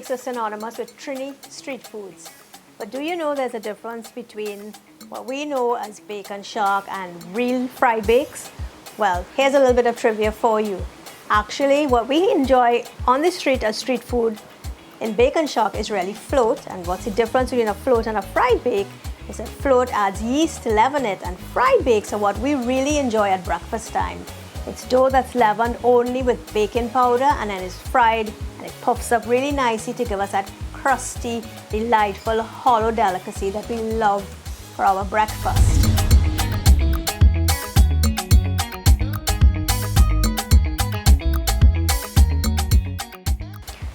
bakes are synonymous with Trini street foods. But do you know there's a difference between what we know as bacon shark and real fried bakes? Well, here's a little bit of trivia for you. Actually, what we enjoy on the street as street food in bacon shark is really float. And what's the difference between a float and a fried bake is that float adds yeast to leaven it, and fried bakes are what we really enjoy at breakfast time. It's dough that's leavened only with baking powder and then is fried, and it puffs up really nicely to give us that crusty, delightful, hollow delicacy that we love for our breakfast.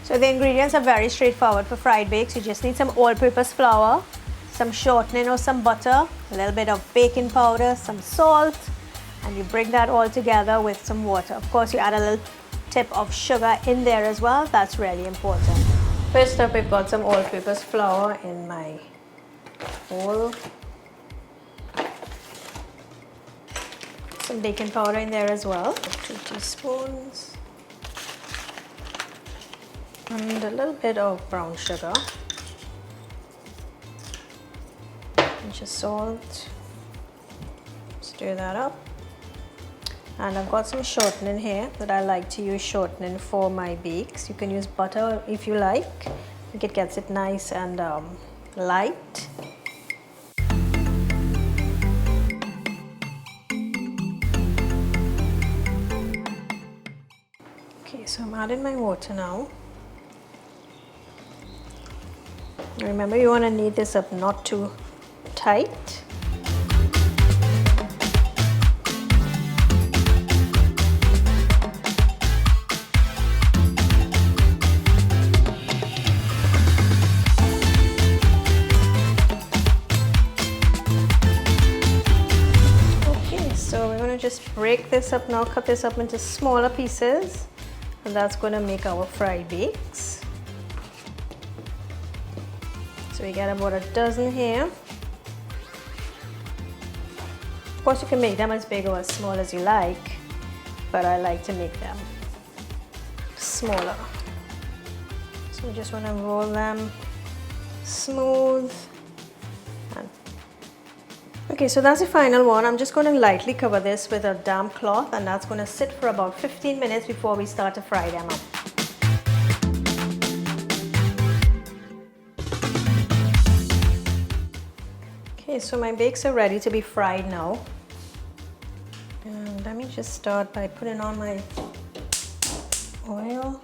So the ingredients are very straightforward for fried bakes. You just need some all-purpose flour, some shortening or some butter, a little bit of baking powder, some salt, and you bring that all together with some water. Of course, you add a little tip of sugar in there as well. That's really important. First up, I've got some all-purpose flour in my bowl. Some baking powder in there as well, 2 teaspoons. And a little bit of brown sugar. Pinch of salt. Stir that up. And I've got some shortening here that I like to use shortening for my bakes. You can use butter if you like. I think it gets it nice and light. Okay, so I'm adding my water now. Remember, you want to knead this up not too tight. Just break this up now, cut this up into smaller pieces, and that's going to make our fried bakes. So we get about a dozen here. Of course, you can make them as big or as small as you like, but I like to make them smaller. So we just want to roll them smooth. Okay, so that's the final one. I'm just going to lightly cover this with a damp cloth, and that's going to sit for about 15 minutes before we start to fry them up. Okay, so my bakes are ready to be fried now. And let me just start by putting on my oil.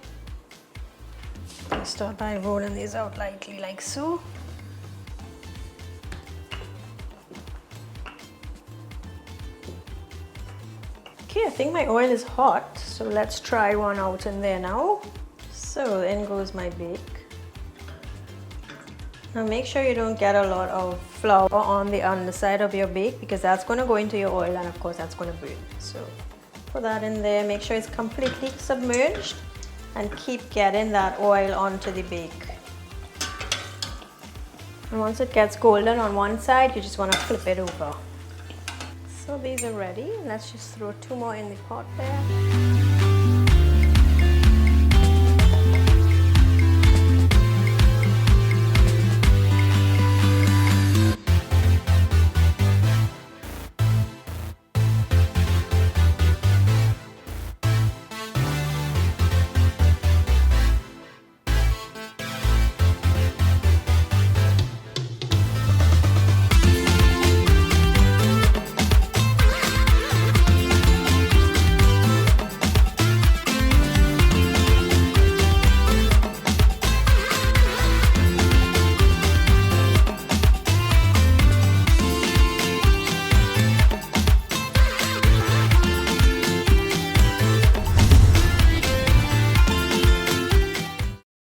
I'll start by rolling these out lightly like so. Okay, I think my oil is hot, so let's try one out in there now. So in goes my bake. Now make sure you don't get a lot of flour on the underside of your bake, because that's going to go into your oil and of course that's going to burn. So put that in there, make sure it's completely submerged, and keep getting that oil onto the bake. And once it gets golden on one side, you just want to flip it over. So these are ready. Let's just throw 2 more in the pot there.